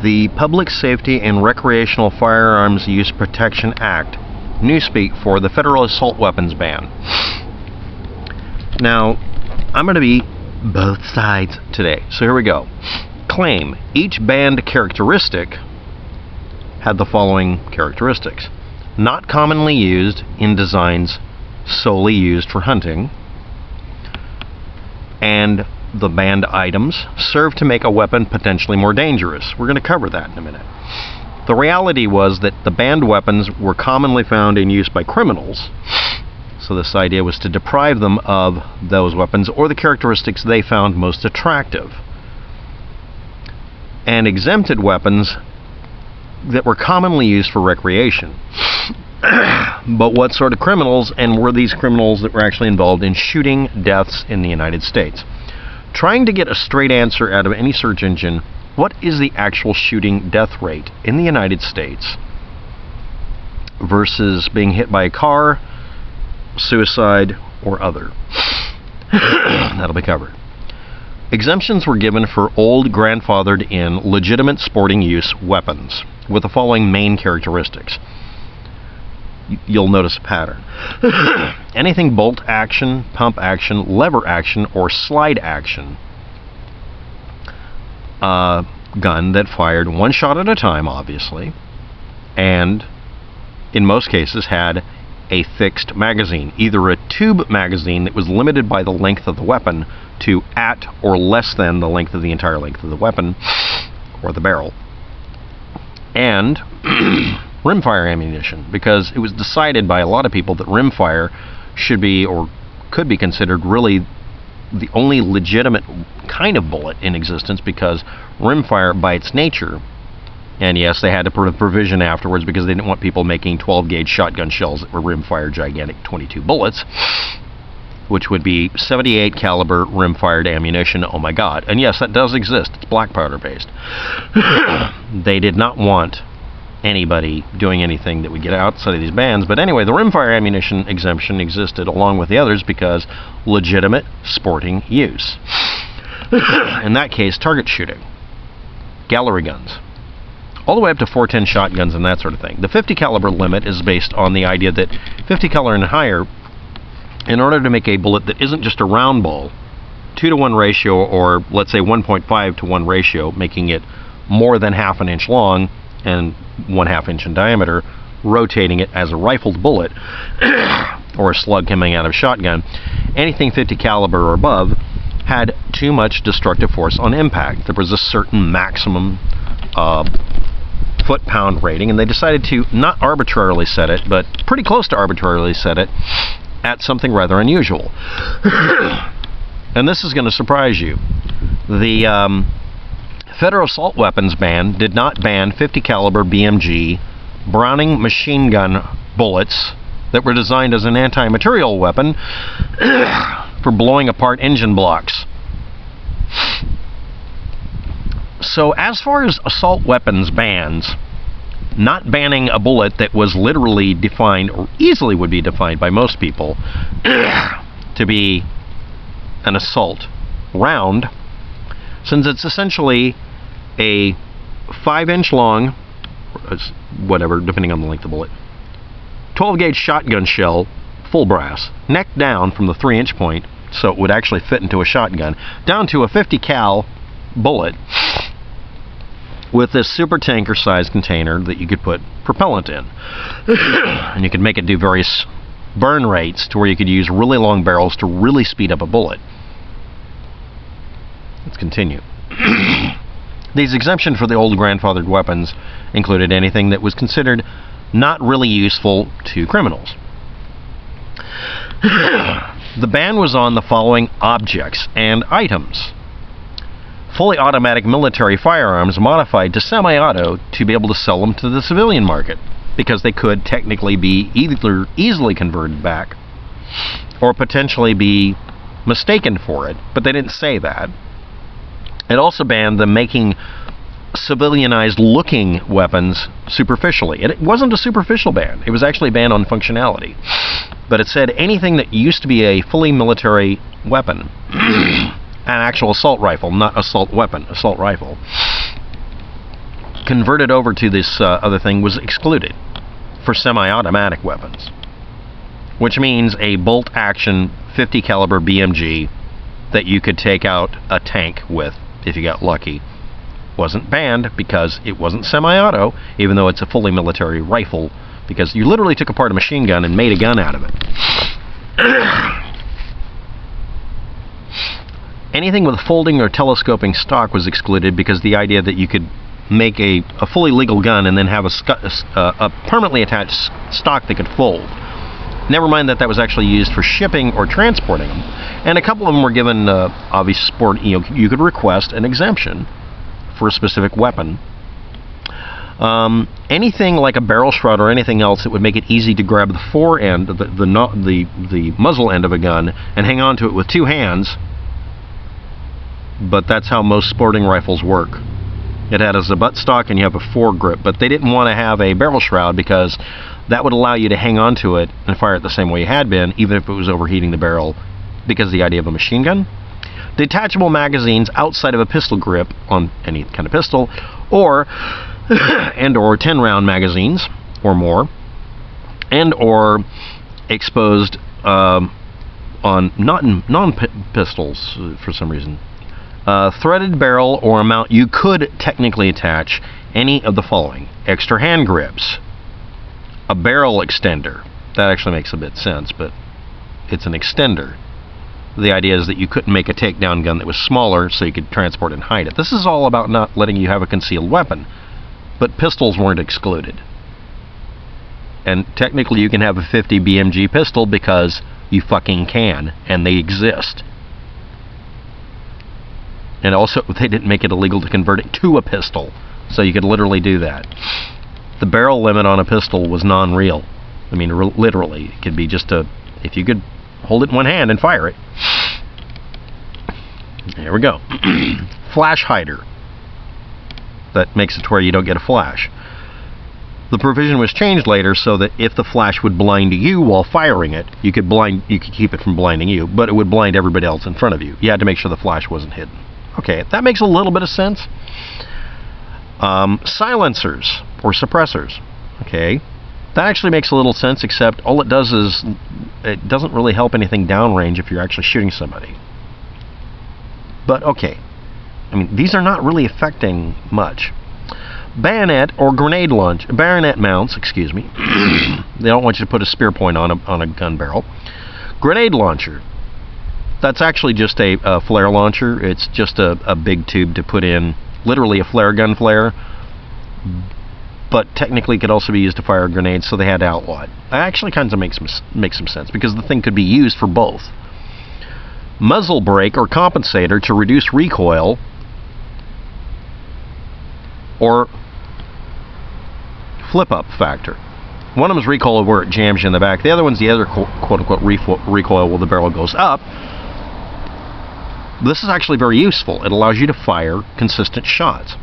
the Public Safety and Recreational Firearms Use Protection Act, newspeak for the federal assault weapons ban. Now, I'm going to be both sides today. So here we go. Claim: each banned characteristic had the following characteristics: not commonly used in designs solely used for hunting, and the banned items serve to make a weapon potentially more dangerous. We're going to cover that in a minute. The reality was that the banned weapons were commonly found in use by criminals, so this idea was to deprive them of those weapons or the characteristics they found most attractive. And exempted weapons that were commonly used for recreation. But what sort of criminals, and were these criminals that were actually involved in shooting deaths in the United States? Trying to get a straight answer out of any search engine, what is the actual shooting death rate in the United States versus being hit by a car, suicide, or other? That'll be covered. Exemptions were given for old, grandfathered in, legitimate sporting use weapons with the following main characteristics. You'll notice a pattern. Anything bolt action, pump action, lever action, or slide action gun that fired one shot at a time, obviously, and in most cases had a fixed magazine, either a tube magazine that was limited by the length of the weapon to at or less than the length of the entire length of the weapon or the barrel, and rimfire ammunition, because it was decided by a lot of people that rimfire should be or could be considered really the only legitimate kind of bullet in existence, because rimfire by its nature, and yes, they had to put a provision afterwards because they didn't want people making 12-gauge shotgun shells that were rimfire gigantic 22 bullets, which would be 78 caliber rimfired ammunition. Oh my god. And yes, that does exist. It's black powder based. They did not want anybody doing anything that would get outside of these bans. But anyway, the rimfire ammunition exemption existed along with the others because legitimate sporting use. In that case, target shooting, gallery guns, all the way up to 410 shotguns and that sort of thing. The 50 caliber limit is based on the idea that 50 caliber and higher, in order to make a bullet that isn't just a round ball, 2-to-1 ratio, or let's say 1.5-to-1 ratio, making it more than half an inch long and 1/2 inch in diameter, rotating it as a rifled bullet or a slug coming out of a shotgun, anything 50 caliber or above had too much destructive force on impact. There was a certain maximum foot-pound rating, and they decided to not arbitrarily set it, but pretty close to arbitrarily set it at something rather unusual. And this is going to surprise you. The federal assault weapons ban did not ban 50 caliber BMG Browning machine gun bullets that were designed as an anti-material weapon for blowing apart engine blocks. So as far as assault weapons bans, not banning a bullet that was literally defined, or easily would be defined by most people, to be an assault round, since it's essentially a 5-inch long, whatever, depending on the length of the bullet, 12-gauge shotgun shell, full brass, neck down from the 3-inch point, so it would actually fit into a shotgun, down to a 50 cal bullet with this super tanker sized container that you could put propellant in. And you could make it do various burn rates to where you could use really long barrels to really speed up a bullet. Let's continue. These exemptions for the old grandfathered weapons included anything that was considered not really useful to criminals. The ban was on the following objects and items: fully automatic military firearms modified to semi-auto to be able to sell them to the civilian market, because they could technically be either easily converted back or potentially be mistaken for it, but they didn't say that. It also banned them making civilianized looking weapons superficially. And it wasn't a superficial ban. It was actually a ban on functionality. But it said anything that used to be a fully military weapon, an actual assault rifle, not assault weapon, assault rifle, converted over to this other thing was excluded for semi-automatic weapons, which means a bolt-action 50 caliber BMG that you could take out a tank with if you got lucky wasn't banned because it wasn't semi-auto, even though it's a fully military rifle, because you literally took apart a machine gun and made a gun out of it. Anything with folding or telescoping stock was excluded because the idea that you could make a fully legal gun and then have a permanently attached stock that could fold. Never mind that was actually used for shipping or transporting them. And a couple of them were given obvious sport. You could request an exemption for a specific weapon. Anything like a barrel shroud or anything else that would make it easy to grab the fore end, the muzzle end of a gun, and hang on to it with two hands. But that's how most sporting rifles work. It had as a buttstock and you have a foregrip, but they didn't want to have a barrel shroud because that would allow you to hang on to it and fire it the same way you had been, even if it was overheating the barrel, because of the idea of a machine gun. Detachable magazines outside of a pistol grip on any kind of pistol, or 10-round magazines or more, and or exposed on non-pistols for some reason. Threaded barrel or a mount you could technically attach any of the following: extra hand grips, a barrel extender. That actually makes a bit sense, but it's an extender. The idea is that you couldn't make a takedown gun that was smaller so you could transport and hide it. This is all about not letting you have a concealed weapon, but pistols weren't excluded. And technically you can have a 50 BMG pistol because you fucking can, and they exist. And also, they didn't make it illegal to convert it to a pistol, so you could literally do that. The barrel limit on a pistol was non-real. I mean, literally, it could be just if you could hold it in one hand and fire it. There we go. Flash hider. That makes it to where you don't get a flash. The provision was changed later so that if the flash would blind you while firing it, you could keep it from blinding you, but it would blind everybody else in front of you. You had to make sure the flash wasn't hidden. Okay, that makes a little bit of sense. Silencers or suppressors. Okay, that actually makes a little sense, except all it does is it doesn't really help anything downrange if you're actually shooting somebody. But okay, I mean, these are not really affecting much. Bayonet mounts, excuse me. They don't want you to put a spear point on a gun barrel. Grenade launcher. That's actually just a flare launcher. It's just a big tube to put in, literally a flare gun flare, but technically it could also be used to fire grenades, so they had to outlaw it. That actually kind of makes some sense, because the thing could be used for both. Muzzle brake or compensator to reduce recoil, or flip-up factor. One of them is recoil where it jams you in the back. The other one's the other quote-unquote recoil where the barrel goes up. This is actually very useful. It allows you to fire consistent shots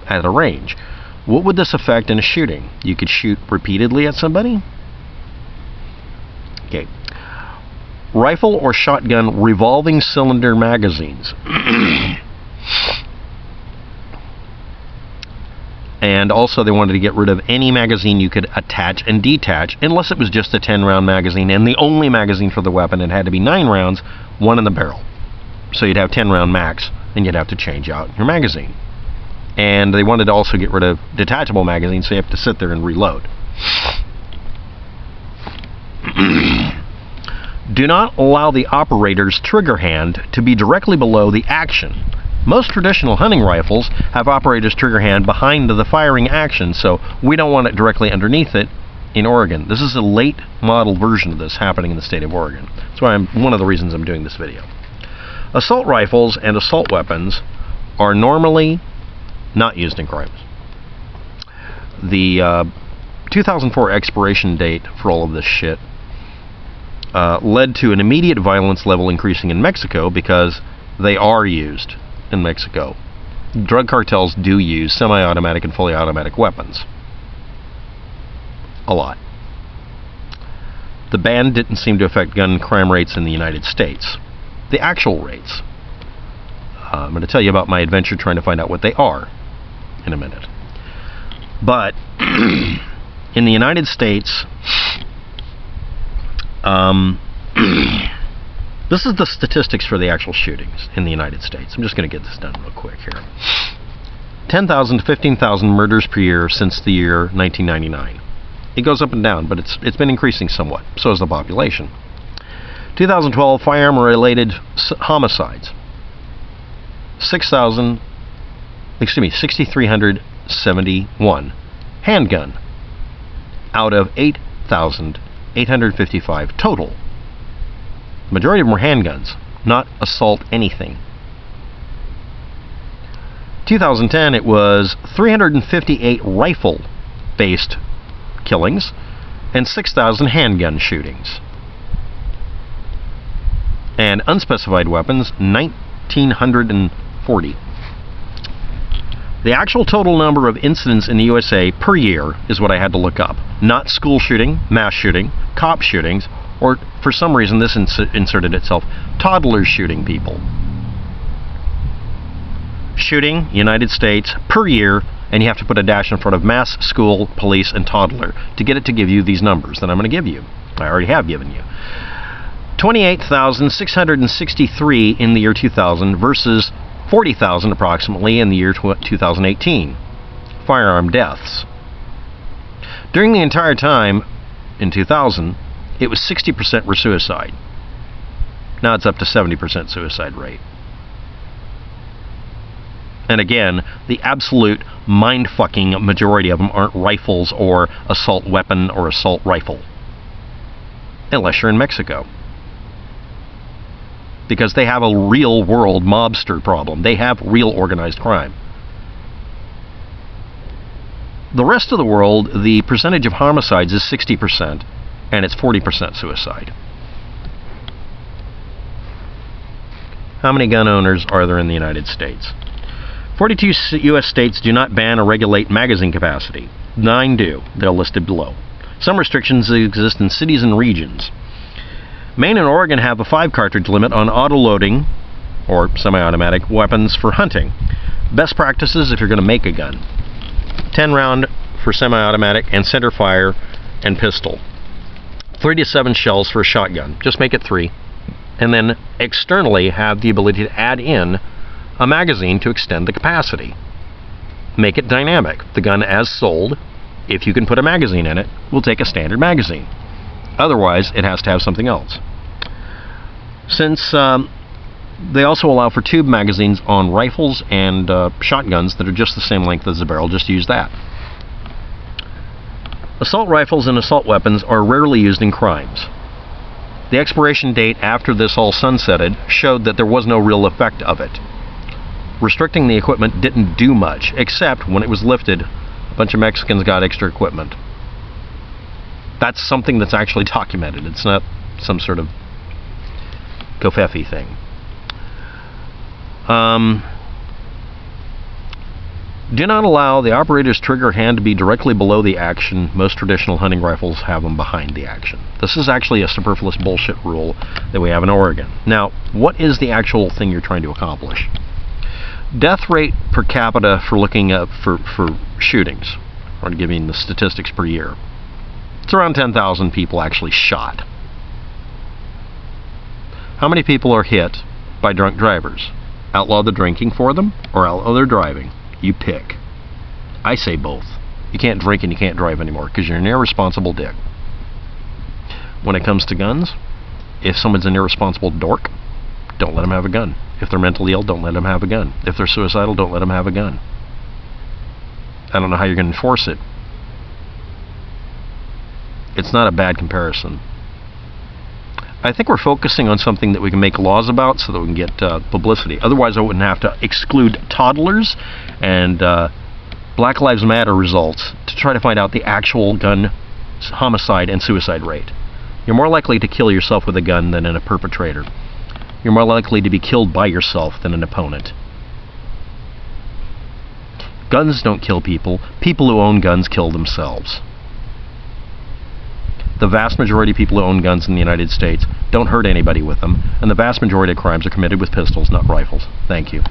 at a range. What would this affect in a shooting? You could shoot repeatedly at somebody? Okay. Rifle or shotgun revolving cylinder magazines. And also they wanted to get rid of any magazine you could attach and detach, unless it was just a 10-round magazine, and the only magazine for the weapon, it had to be 9 rounds, 1 in the barrel. So you'd have 10 round max, and you'd have to change out your magazine. And they wanted to also get rid of detachable magazines, so you have to sit there and reload. Do not allow the operator's trigger hand to be directly below the action. Most traditional hunting rifles have operator's trigger hand behind the firing action, so we don't want it directly underneath it in Oregon. This is a late model version of this happening in the state of Oregon. That's why one of the reasons I'm doing this video. Assault rifles and assault weapons are normally not used in crimes. The 2004 expiration date for all of this shit led to an immediate violence level increasing in Mexico because they are used in Mexico. Drug cartels do use semi-automatic and fully automatic weapons. A lot. The ban didn't seem to affect gun crime rates in the United States. The actual rates. I'm going to tell you about my adventure trying to find out what they are in a minute. But in the United States, this is the statistics for the actual shootings in the United States. I'm just going to get this done real quick here. 10,000 to 15,000 murders per year since the year 1999. It goes up and down, but it's been increasing somewhat. So is the population. 2012 firearm-related homicides. 6,371. Handgun out of 8,855 total. The majority of them were handguns, not assault anything. 2010, it was 358 rifle-based killings and 6,000 handgun shootings. And unspecified weapons, 1,940. The actual total number of incidents in the USA per year is what I had to look up. Not school shooting, mass shooting, cop shootings, or for some reason this inserted itself, toddlers shooting people. Shooting, United States, per year, and you have to put a dash in front of mass, school, police, and toddler to get it to give you these numbers that I'm going to give you. I already have given you. 28,663 in the year 2000 versus 40,000 approximately in the year 2018. Firearm deaths. During the entire time in 2000, it was 60% were suicide. Now it's up to 70% suicide rate. And again, the absolute mind-fucking majority of them aren't rifles or assault weapon or assault rifle. Unless you're in Mexico. Because they have a real-world mobster problem. They have real organized crime. The rest of the world, the percentage of homicides is 60%, and it's 40% suicide. How many gun owners are there in the United States? 42 U.S. states do not ban or regulate magazine capacity. 9 do. They're listed below. Some restrictions exist in cities and regions. Maine and Oregon have a 5-cartridge limit on auto-loading, or semi-automatic, weapons for hunting. Best practices if you're going to make a gun. 10 round for semi-automatic and center fire and pistol. 3 to 7 shells for a shotgun. Just make it 3. And then externally have the ability to add in a magazine to extend the capacity. Make it dynamic. The gun as sold, if you can put a magazine in it, will take a standard magazine. Otherwise, it has to have something else. Since they also allow for tube magazines on rifles and shotguns that are just the same length as the barrel, just use that. Assault rifles and assault weapons are rarely used in crimes. The expiration date after this all sunsetted showed that there was no real effect of it. Restricting the equipment didn't do much, except when it was lifted, a bunch of Mexicans got extra equipment. That's something that's actually documented. It's not some sort of covfefe thing. Do not allow the operator's trigger hand to be directly below the action. Most traditional hunting rifles have them behind the action. This is actually a superfluous bullshit rule that we have in Oregon. Now, what is the actual thing you're trying to accomplish? Death rate per capita for looking up for shootings, or giving the statistics per year. It's around 10,000 people actually shot. How many people are hit by drunk drivers? Outlaw the drinking for them, or outlaw their driving? You pick. I say both. You can't drink and you can't drive anymore because you're an irresponsible dick. When it comes to guns, if someone's an irresponsible dork, don't let them have a gun. If they're mentally ill, don't let them have a gun. If they're suicidal, don't let them have a gun. I don't know how you're going to enforce it. It's not a bad comparison. I think we're focusing on something that we can make laws about so that we can get publicity. Otherwise, I wouldn't have to exclude toddlers and Black Lives Matter results to try to find out the actual gun homicide and suicide rate. You're more likely to kill yourself with a gun than in a perpetrator. You're more likely to be killed by yourself than an opponent. Guns don't kill people. People who own guns kill themselves. The vast majority of people who own guns in the United States don't hurt anybody with them, and the vast majority of crimes are committed with pistols, not rifles. Thank you.